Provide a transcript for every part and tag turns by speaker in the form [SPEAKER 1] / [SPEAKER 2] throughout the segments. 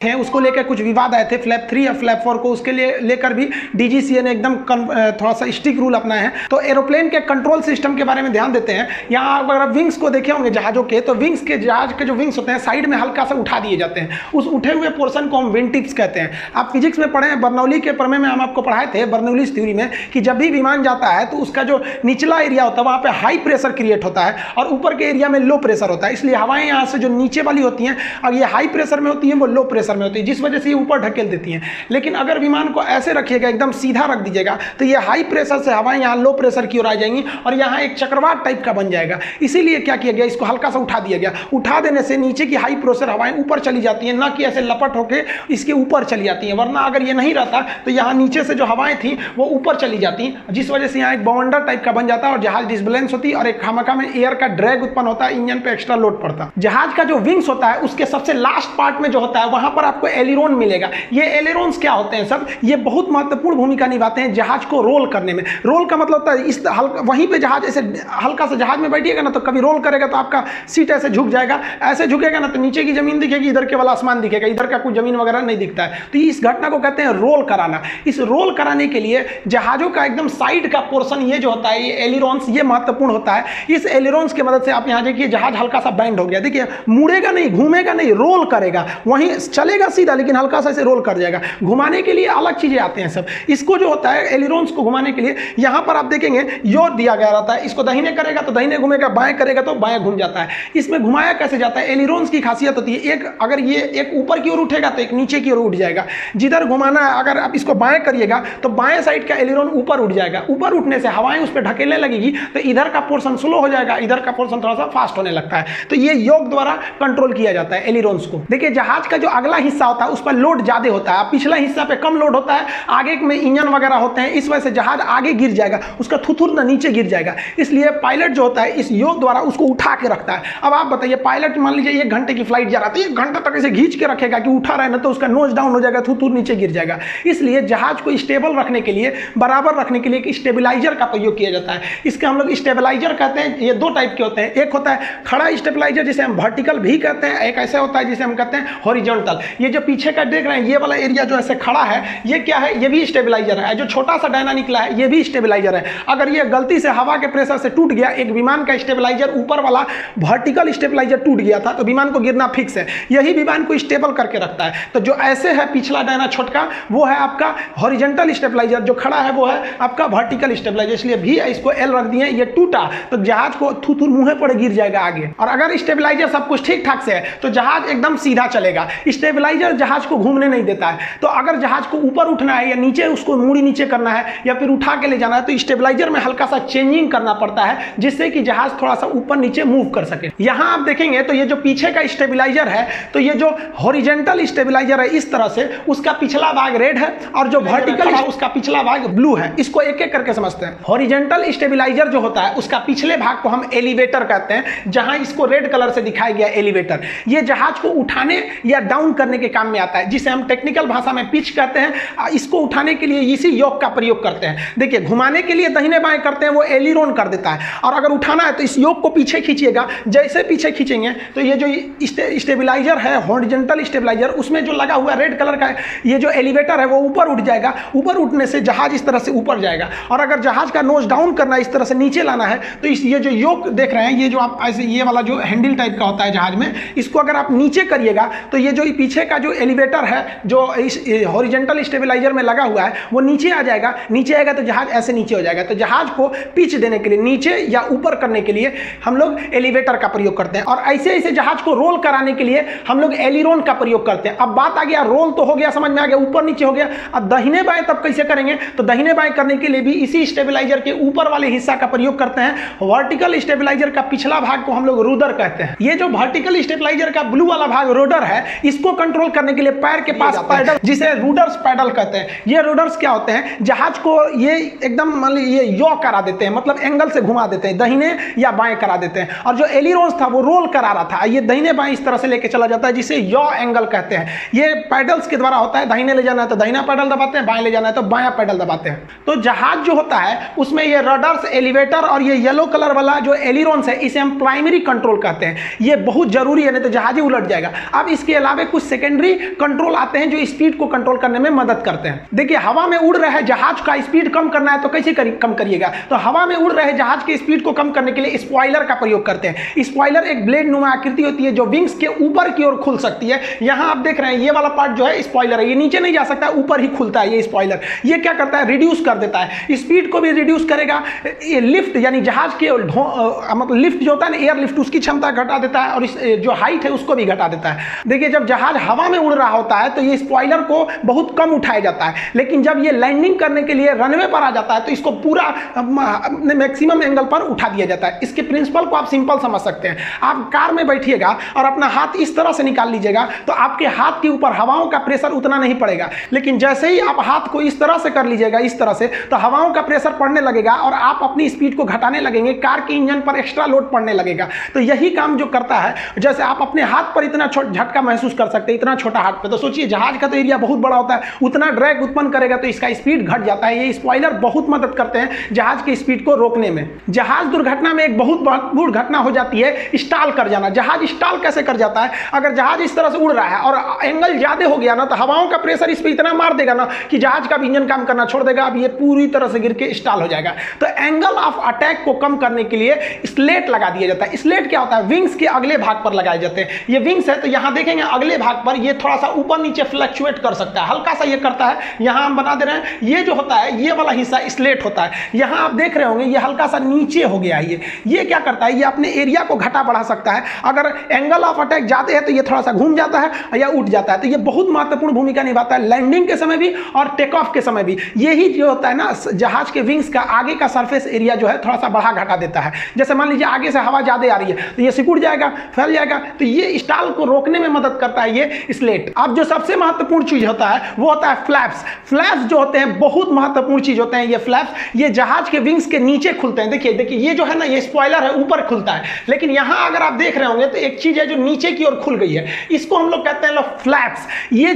[SPEAKER 1] हैं उसको लेकर कुछ विवाद आए थे फ्लैप 3 या फ्लैप 4 को, उसके लिए लेकर भी डीजीसीए ने एकदम थोड़ा सा स्टिक रूल अपनाए हैं। तो एरोप्लेन के कंट्रोल सिस्टम के बारे में ध्यान देते हैं। यहाँ अगर आप विंग्स को देखे होंगे जहाजों के, तो विंग्स के जहाज के जो विंग्स होते हैं साइड में हल्का सा उठा दिए जाते हैं, उस उठे हुए पोर्शन को हम विंग टिप्स कहते हैं। आप फिजिक्स में पढ़े हैं, बर्नौली के प्रमेय में हम आपको पढ़ाए थे, बर्नौलीज थ्योरी में, कि जब भी विमान जाता है तो उसका जो निचला एरिया होता है वहाँ पे हाई प्रेशर क्रिएट होता है और ऊपर के एरिया में लो प्रेशर होता है। इसलिए हवाएं यहाँ से जो नीचे वाली होती हैं, अगर ये हाई प्रेशर में होती हैं वो लो प्रेशर में होती है, जिस वजह से ये ऊपर ढकेल देती हैं। लेकिन अगर विमान को ऐसे रखिएगा, एकदम सीधा रख दीजिएगा, तो ये हाई प्रेशर से हवाएं यहाँ लो प्रेशर की ओर आ जाएंगी और यहाँ एक चक्रवात टाइप का बन जाएगा। इसीलिए क्या किया गया, इसको हल्का सा उठा दिया गया। उठा देने से नीचे की हाई प्रेशर हवाएं ऊपर चली जाती हैं, ना कि ऐसे लपट होकर इसके ऊपर चली जाती हैं। वरना अगर ये नहीं रहता तो यहाँ नीचे से जो हवाएं थी वो ऊपर चली जाती, जिस वजह से यहाँ एक बाउंडर टाइप का बन जाता और जहाज डिसबैलेंस होती और एक खामखा में एयर का ड्रैग उत्पन्न होता है, इंजन पे एक्स्ट्रा लोड पड़ता। जहाज का जो विंग्स होता है उसके सबसे लास्ट पार्ट में जो होता है वहां पर आपको एलिरोन मिलेगा। ये एलिरोन्स क्या होते हैं सब, ये बहुत महत्वपूर्ण भूमिका निभाते हैं जहाज को रोल करने में। रोल का मतलब होता है इस वहीं पे जहाज ऐसे हल्का सा जहाज में बैठिएगा ना, तो कभी रोल करेगा तो आपका सीट ऐसे झुक जाएगा, ऐसे झुकेगा ना तो नीचे की जमीन दिखेगी, इधर के वाला आसमान दिखेगा, इधर का कुछ जमीन वगैरह नहीं दिखता है। तो इस घटना को कहते हैं रोल कराना। इस रोल कराने के लिए जहाजों का एकदम साइड का पोर्शन ये जो होता है, ये एलिरोन्स, ये महत्वपूर्ण होता है। इस एलिरोन्स की मदद से आप यहाँ देखिए जहाज हल्का सा बैंड हो गया, देखिए मुड़ेगा नहीं, घूमेगा नहीं, रोल करेगा, वहीं चलेगा सीधा लेकिन हल्का सा ऐसे रोल कर जाएगा। घुमाने के लिए अलग चीजें आते हैं सब। इसको जो होता है एलिरोन्स को घुमाने के लिए यहाँ पर आप देखेंगे योड दिया गया रहता है। इसको दाहिने करेगा तो दाहिने घूमेगा, बाएं करेगा तो बाएं घूम जाता है। इसमें घुमाया कैसे जाता है, एलिरोन्स की खासियत होती है, एक अगर ये एक ऊपर की ओर उठेगा तो एक नीचे की ओर उठ जाएगा। जिधर घुमाना है, अगर आप इसको बाएं करिएगा तो बाएं साइड का एलिरोन ऊपर उठ जाएगा। ऊपर उठने से हवाएं उस पर ढकेलने लगेगी तो इधर का पोर्शन स्लो हो जाएगा, इधर का पोर्शन थोड़ा सा फास्ट होने लगता है। तो ये योग द्वारा कंट्रोल किया जाता है एलिरोन्स को। देखिए जहाज का जो अगला हिस्सा होता है उस पर लोड ज्यादा होता है, पिछला हिस्सा पे कम लोड होता है, आगे में इंजन वगैरह होते हैं, इस वजह से जहाज आगे गिर जाएगा, उसका थुथुर ना नीचे गिर जाएगा। इसलिए पायलट जो होता है इस योग द्वारा उसको उठा के रखता है। अब आप बताइए पायलट मान लीजिए 1 घंटे की फ्लाइट जा रहा है तो 1 घंटा तक ऐसे खींच के रखेगा कि उठा रहा है ना, तो उसका नोज डाउन हो जाएगा, थुथुर नीचे गिर जाएगा। इसलिए जहाज को स्टेबल रखने के लिए, बराबर रखने के लिए एक स्टेबलाइजर का प्रयोग किया जाता है। इसके हम लोग स्टेबलाइजर कहते हैं। ये 2 टाइप के होते हैं, एक होता है खड़ा स्टेबलाइजर जिसे हम वर्टिकल भी कहते हैं, एक ऐसा होता है जिसे हम कहते हैं हॉरिजॉन्टल। ये जो पीछे का देख रहे हैं ये वाला एरिया जो ऐसे खड़ा है, ये क्या है, ये भी स्टेबलाइजर है। जो छोटा सा डायना निकला है ये भी स्टेबलाइजर है। अगर ये गलती से हवा के प्रेशर से टूट गया, एक विमान का स्टेबलाइजर ऊपर वाला वर्टिकल स्टेबलाइजर टूट गया था, तो विमान को गिरना फिक्स है। यही विमान को स्टेबल करके रखता है। तो जो ऐसे है पिछला डायना छोटका, वो है आपका हॉरिजॉन्टल स्टेबलाइजर, जो खड़ा है वो है आपका वर्टिकल स्टेबलाइजर। इसलिए भी इसको एल रख दिए। ये टूटा तो जहाज को थुथुर मुंह पर गिर जाएगा आगे। और अगर स्टेबलाइजर सब कुछ ठीक ठाक से है तो जहाज एकदम सीधा चलेगा। स्टेबलाइजर जहाज को घूमने नहीं देता है। तो अगर जहाज को ऊपर उठना है या नीचे उसको मूड़ी नीचे करना है या फिर उठा के ले जाना है तो स्टेबलाइजर में हल्का सा चेंजिंग करना पड़ता है, जिससे कि जहाज थोड़ा सा ऊपर नीचे मूव कर सके। यहां आप देखेंगे तो ये जो पीछे का स्टेबलाइजर है, तो ये जो हॉरिजॉन्टल स्टेबलाइजर है इस तरह से, उसका पिछला भाग रेड है और जो वर्टिकल है उसका पिछला भाग ब्लू है। इसको एक एक करके समझते हैं। हॉरिजॉन्टल स्टेबलाइजर जो होता है उसका पिछले भाग को हम एलिवेटर कहते हैं, जहां इसको रेड कलर से दिखाया गया एलिवेटर। ये जहाज को उठाने या डाउन करने के काम में आता है, जिसे हम टेक्निकल भाषा में पिच कहते हैं। इसको उठाने के लिए इसी योग का प्रयोग करते हैं। देखिए घुमाने के लिए दाहिने बाएं करते हैं, वो एलिरोन कर देता है। और अगर उठाना है तो इस योग को पीछे खींचिएगा। जैसे पीछे खींचेंगे तो ये जो स्टेबलाइजर है, हॉरिजॉन्टल स्टेबलाइजर, उसमें जो लगा हुआ रेड कलर का ये जो एलिवेटर है वो ऊपर उठ जाएगा। ऊपर उठने से जहाज इस तरह से ऊपर जाएगा। और अगर जहाज का नोज डाउन करना है, इस तरह से नीचे लाना है, तो ये जो योग देख रहे हैं, ये जो आप ऐसे ये वाला जो हैंडल टाइप का होता है जहाज में, इसको अगर आप नीचे करिएगा तो ये जो पीछे का जो एलिवेटर है जो इस हॉरिजॉन्टल स्टेबलाइजर में लगा हुआ है वो नीचे आ जाएगा। नीचे आएगा तो जहाज ऐसे नीचे हो जाएगा। तो जहाज को पिच देने के लिए, नीचे या ऊपर करने के लिए हम लोग एलिवेटर का प्रयोग करते हैं। और ऐसे ऐसे जहाज को रोल कराने के लिए हम लोग एलिरोन का प्रयोग करते हैं। अब बात आ गया, रोल तो हो गया, समझ में आ गया, ऊपर नीचे हो गया। अब दाहिने बाएं तब कैसे करेंगे, तो दाहिने बाएं करने के लिए भी इसी स्टेबलाइजर के ऊपर वाले हिस्सा का प्रयोग करते हैं। वर्टिकल स्टेबलाइजर का पिछला भाग को हम लोग रूडर कहते हैं। ये जो वर्टिकल स्टेबलाइजर का ब्लू वाला भाग रोडर है, इसको कंट्रोल करने के लिए पैर के पास पैडल, जिसे रूडर्स पैडल कहते हैं। ये रूडर्स क्या होते हैं, जहाज को ये एकदम मान लीजिए यॉ करा देते हैं, मतलब एंगल से घुमा देते हैं, दाहिने या बाएं करा देते हैं। और जो एलिरोन्स था वो रोल करा रहा था, ये दाहिने बाएं इस तरह से लेके चला जाता है, जिसे यॉ एंगल कहते हैं। ये पैडल्स के द्वारा होता है। दाहिने ले जाना है तो दाहिना पैडल दबाते हैं, बाएं ले जाना है तो बायां पैडल दबाते हैं। तो जहाज जो होता है उसमें ये रडर्स, एलिवेटर और ये येलो कलर वाला जो एलिरोन्स है, इसे हम प्राइमरी कंट्रोल कहते हैं। ये बहुत जरूरी है, नहीं तो जहाज ही उलट जाएगा। अब इसके अलावा कुछ सेकेंडरी कंट्रोल आते हैं जो स्पीड को कंट्रोल करने में मदद करते हैं। देखिए हवा में उड़ रहे जहाज का स्पीड कम करना है तो कैसे कम करिएगा, तो हवा में उड़ रहे जहाज के स्पीड को कम करने के लिए स्पॉइलर का प्रयोग करते हैं। स्पॉइलर एक ब्लेड नुमा आकृति होती है जो विंग्स के ऊपर की ओर खुल सकती है। यहां आप देख रहे हैं ये वाला पार्ट जो है स्पॉइलर है, ये नीचे नहीं जा सकता, ऊपर ही खुलता है ये स्पॉइलर। ये क्या करता है, रिड्यूस कर देता है, स्पीड को भी रिड्यूस करेगा। ये लिफ्ट यानी जहाज के मतलब लिफ्ट जो होता है ना, एयर लिफ्ट, उसकी क्षमता घटा देता है और इस जो हाइट है उसको भी घटा देता है। देखिए जब जहाज हवा में उड़ रहा होता है तो ये स्पॉइलर को बहुत कम उठाया जाता है, लेकिन जब ये लैंडिंग करने के लिए रनवे पर आ जाता है तो इसको पूरा मैक्सिमम एंगल पर उठा दिया जाता है। इसके प्रिंसिपल को आप सिंपल समझ सकते हैं। आप कार में बैठिएगा और अपना हाथ इस तरह से निकाल लीजिएगा तो आपके हाथ के ऊपर हवाओं का प्रेशर उतना नहीं पड़ेगा, लेकिन जैसे ही आप हाथ को इस तरह से कर लीजिएगा, इस तरह से, तो हवाओं का प्रेशर पड़ने लगेगा और आप अपनी स्पीड को घटाने लगेंगे, कार के इंजन पर एक्स्ट्रा लोड पड़ने लगेगा। तो यही काम जो करता है, जैसे आप अपने हाथ पर इतना झटका महसूस कर सकते हैं, इतना छोटा हाथ पे, तो सोचिए जहाज का तो एरिया बहुत बड़ा होता है, उतना ड्रैग उत्पन्न करेगा तो इसका स्पीड घट जाता है। ये स्पॉइलर बहुत मदद करते हैं जहाज की स्पीड को रोकने में। जहाज दुर्घटना में एक बहुत महत्वपूर्ण घटना हो जाती है स्टॉल कर जाना। जहाज स्टॉल कैसे कर जाता है, अगर जहाज इस तरह से उड़ रहा है और एंगल ज्यादा हो गया ना तो हवाओं का प्रेशर इस पे इतना मार देगा ना कि जहाज का भी इंजन काम करना छोड़ देगा, अब ये पूरी तरह से गिर के स्टॉल हो जाएगा। तो एंगल ऑफ अटैक को कम करने के लिए स्लेट लगा दिया जाता है। स्लेट क्या होता है, विंग्स के अगले भाग पर लगाए जाते हैं। ये विंग्स है तो यहां देखेंगे अगले भाग पर ये थोड़ा सा ऊपर नीचे फ्लक्चुएट कर सकता है, हल्का सा ये करता है। यहां हम बना दे रहे हैं, ये जो होता है ये वाला हिस्सा स्लेट होता है। यहां आप देख रहे होंगे ये हल्का सा नीचे हो गया है। ये क्या करता है, ये अपने एरिया को घटा बढ़ा सकता है। अगर एंगल ऑफ अटैक ज्यादा है तो ये थोड़ा सा घूम जाता है या उठ जाता है। तो ये बहुत महत्वपूर्ण भूमिका निभाता है लैंडिंग के समय भी और टेक ऑफ के समय भी। यही जो होता है ना, जहाज के विंग्स का आगे का सरफेस एरिया जो है थोड़ा सा बढ़ा घटा देता है। जैसे मान लीजिए आगे से हवा ज्यादा आ रही है तो ये सिकुड़ जाएगा, फैल जाएगा, तो ये स्टॉल को रोकने में मदद करता है ये स्लेट। अब जो सबसे महत्वपूर्ण चीज होता है वो होता है फ्लैप्स। फ्लैप्स जो होते हैं बहुत महत्वपूर्ण चीज होते हैं ये फ्लैप्स। ये जहाज के विंग्स के नीचे खुलते हैं। देखिए ये जो है ना, ये स्पॉइलर है ऊपर खुलता है, लेकिन यहां अगर आप देख रहे होंगे तो एक चीज है जो नीचे की ओर खुल गई है, इसको हम लोग कहते हैं फ्लैप्स। ये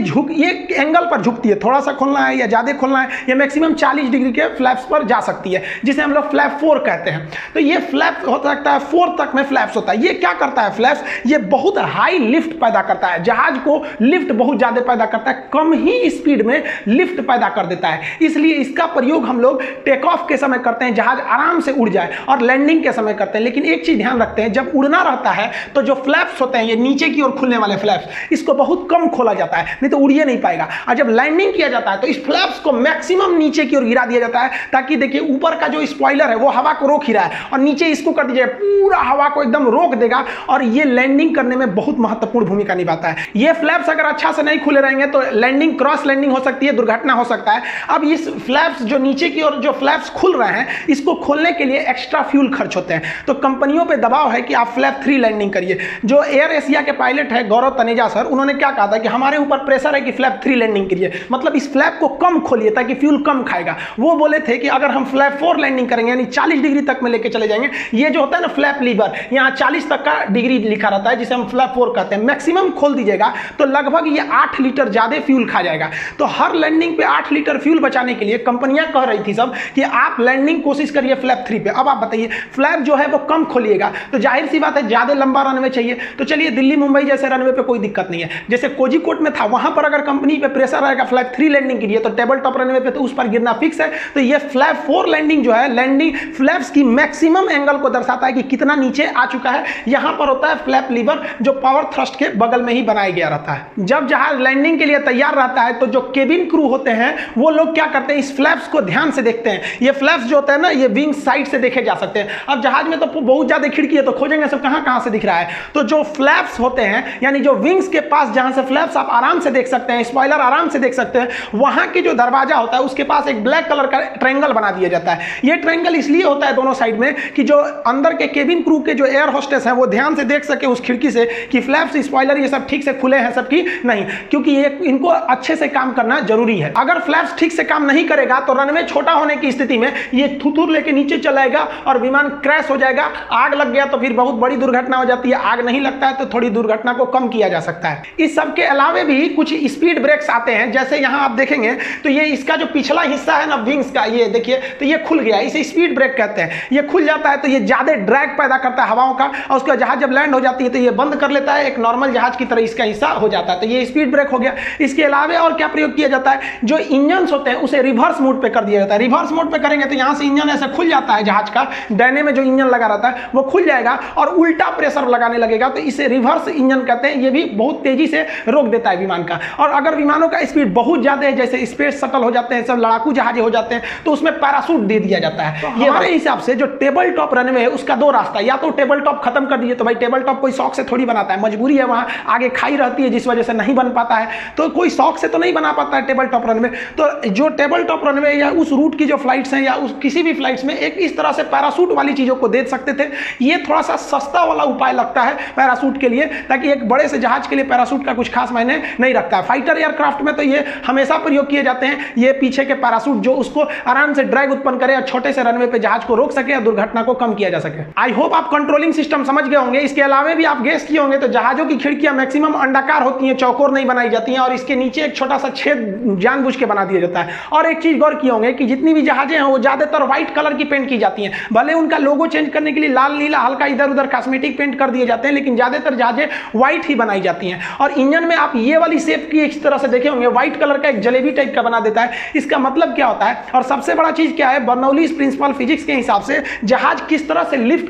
[SPEAKER 1] एंगल पर झुकती है, थोड़ा सा खोलना है या ज्यादा खोलना है, ये मैक्सिमम 40 डिग्री के फ्लैप्स पर जा सकती है, जिसे हम लोग फ्लैप 4 कहते हैं। तो ये फ्लैप हो सकता है 4 तक में फ्लैप्स होता है। ये क्या करता है फ्लैप्स, ये बहुत हाई लिफ्ट पैदा करता है, जहाज को लिफ्ट बहुत ज्यादा पैदा करता है, कम ही स्पीड में लिफ्ट पैदा कर देता है। इसलिए इसका प्रयोग हम लोग टेक ऑफ के समय करते हैं, जहाज आराम से उड़ जाए, और लैंडिंग के समय करते हैं। लेकिन एक चीज ध्यान रखते हैं, जब उड़ना रहता है तो जो फ्लैप्स होते हैं ये नीचे की ओर खुलने वाले फ्लैप्स, इसको बहुत कम खोला जाता है, नहीं तो उड़िए नहीं पाएगा। और जब लैंडिंग किया जाता है तो इस फ्लैप्स को मैक्सिमम नीचे की ओर गिरा दिया जाता है, ताकि देखिए ऊपर का जो स्पॉइलर है वो हवा को रोक ही रहा है, और नीचे इसको कर दीजिए पूरा हवा को एकदम रोक देगा, और ये लैंडिंग करने में बहुत महत्वपूर्ण भूमिका निभाता है। ये फ्लैप्स अगर अच्छा से नहीं खुले रहेंगे तो लैंडिंग क्रॉस लैंडिंग हो सकती है, दुर्घटना हो सकता है। अब इस फ्लैप्स जो नीचे की ओर जो फ्लैप्स खुल रहे हैं, इसको खोलने के लिए एक्स्ट्रा फ्यूल खर्च होते हैं। तो कंपनियों पे दबाव है कि आप फ्लैप 3 लैंडिंग करिए। जो एयर एशिया के पायलट है गौरव तनेजा सर, उन्होंने क्या कहा था कि हमारे ऊपर प्रेशर है कि फ्लैप 3 लैंडिंग करिए, मतलब इस फ्लैप को कम खोलिए ताकि फ्यूल कम खाएगा। वो बोले थे कि अगर हम फ्लैप 4 लैंडिंग करेंगे यानी 40 डिग्री तक में लेके चले जाएंगे, ये जो होता है ना फ्लैप लीवर, यहाँ 40 तक का डिग्री लिखा रहता है जिसे हम फ्लैप 4 कहते हैं, मैक्सिमम खोल दीजिएगा तो लगभग ये 8 लीटर ज्यादा फ्यूल खा जाएगा। तो हर लैंडिंग पे 8 लीटर फ्यूल बचाने के लिए कंपनियां कह रही थी सब कि आप लैंडिंग कोशिश करिए फ्लैप 3 पे। अब आप बताइए, फ्लैप जो है वो कम खोलिएगा तो जाहिर सी बात है ज्यादा लंबा रनवे चाहिए। तो चलिए दिल्ली मुंबई जैसे रनवे पे कोई दिक्कत नहीं है, जैसे कोझिकोड में था, वहां पर अगर कंपनी पे प्रेशर रहेगा फ्लैप 3 लैंडिंग के लिए तो टेबल टॉप रनवे पे तो उस पर गिरना फिक्स है। तो ये फ्लैप 4 लैंडिंग जो है, लैंडिंग फ्लैप्स की मैक्सिमम एंगल को दर्शाता है कि कितना नीचे आ चुका है। यहां पर होता है फ्लैप लीवर जो पावर थ्रस्ट के बगल में ही बनाया गया रहता है। जब जहाज लैंडिंग के लिए तैयार रहता है तो जो केबिन क्रू होते हैं वो लोग क्या करते हैं, इस फ्लैप्स को ध्यान से देखते हैं। ये फ्लैप्स जो होते हैं ना, ये विंग साइड से देखे जा सकते हैं। अब जहाज में तो बहुत ज्यादा खिड़की है तो खोजेंगे सब कहां से दिख रहा है। तो जो फ्लैप्स होते हैं यानी जो विंग्स के पास जहां से फ्लैप्स आप आराम से देख सकते हैं, स्पॉइलर आराम से देख सकते हैं, वहां की जो दरवाजा होता है उसके पास एक ब्लैक कलर का ट्रायंगल बना दिया जाता है। ये ट्रायंगल इसलिए होता है दोनों साइड में कि जो अंदर के केबिन क्रू के जो एयर होस्टेस हैं वो ध्यान से देख सके उस खिड़की से कि फ्लैप्स स्पॉइलर ये सब ठीक से खुले हैं सबकी नहीं, क्योंकि ये इनको अच्छे से काम करना जरूरी है। अगर फ्लैप्स ठीक से काम नहीं करेगा तो रनवे छोटा होने की स्थिति में ये थुथुर लेके नीचे चलाएगा और विमान क्रैश हो जाएगा। आग लग गया तो फिर बहुत बड़ी दुर्घटना हो जाती है, आग नहीं लगता है तो थोड़ी दुर्घटना को कम किया जा सकता है। इस सब के अलावे भी कुछ स्पीड ब्रेक्स आते हैं, जैसे यहां आप देखेंगे तो ये इसका जो पिछला हिस्सा है ना विंग्स का, ये देखिए तो ये खुल गया, इसे स्पीड ब्रेक कहते हैं। ये खुल जाता है तो ये ज्यादा ड्रैग पैदा करता है हवाओं का, और उसका जहाज जब लैंड हो जाती है तो ये बंद कर लेता है, एक नॉर्मल जहाज की तरह इसका हिस्सा ऐसा हो जाता है। तो ये स्पीड ब्रेक हो गया। इसके अलावा और क्या प्रयोग किया जाता है, जो इंजन होते हैं उसे रिवर्स मोड पे कर दिया जाता है। रिवर्स मोड पे करेंगे तो यहाँ से इंजन ऐसे खुल जाता है, जहाज का डैने में जो इंजन लगा रहता है वो खुल जाएगा और उल्टा प्रेशर लगाने लगेगा, तो इसे रिवर्स इंजन कहते हैं। ये भी बहुत तेजी से रोक देता है विमान का। और अगर विमानों का स्पीड बहुत ज्यादा है, जैसे स्पेस शटल हो जाते हैं, सब लड़ाकू जहाज हो जाते हैं, तो उसमें पैराशूट दे दिया जाता है। तो ये हमारे हिसाब से जो टेबल टॉप रनवे है उसका दो रास्ता, या तो टेबल टॉप खत्म कर दीजिए, तो भाई टेबल टॉप कोई शौक से थोड़ी बनाता है, मजबूरी है, वहां आगे खाई रहती है जिस वजह से नहीं बन पाता है, तो कोई शौक से तो नहीं बना पाता है टेबल टॉप रनवे। तो जो टेबल टॉप रनवे या उस रूट की जो फ्लाइट्स हैं या उस किसी भी फ्लाइट्स में एक इस तरह से पैराशूट वाली चीजों को दे सकते थे। ये थोड़ा सा सस्ता वाला उपाय लगता है पैराशूट के लिए, ताकि एक बड़े से जहाज के लिए पैराशूट का कुछ खास मायने नहीं रखता है। फाइटर एयरक्राफ्ट में तो ये हमेशा प्रयोग किए जाते हैं, ये पीछे के पैराशूट जो उसको आराम से ड्रैग उत्पन्न करे और छोटे से रनवे पे जहाज को रोक सके और दुर्घटना को कम किया जा सके। आई होप आप कंट्रोलिंग सिस्टम समझ गए होंगे। इसके अलावा भी आप गेस किए होंगे तो जहाजों की खिड़कियां मैक्सिमम अंडाकार होती हैं, चौकोर नहीं बनाई जाती हैं, और इसके नीचे एक छोटा सा छेद जानबूझ के बना दिया जाता है। और एक चीज गौर किए होंगे कि जितनी भी जहाजें हैं वो ज्यादातर व्हाइट कलर की पेंट की जाती हैं, भले उनका लोगो चेंज करने के लिए लाल नीला हल्का इधर उधर कॉस्मेटिक पेंट कर दिए जाते हैं, लेकिन ज्यादातर जहाजें व्हाइट ही बनाई जाती हैं। और इंजन में आप ये वाली शेप की इस तरह से देखे होंगे, व्हाइट कलर का एक जलेबी टाइप का बना देता है। इसका मतलब क्या होता है, और सबसे बड़ा चीज क्या है, बर्नौलीज प्रिंसिपल फिजिक्स के हिसाब से जहाज किस तरह से लिफ्ट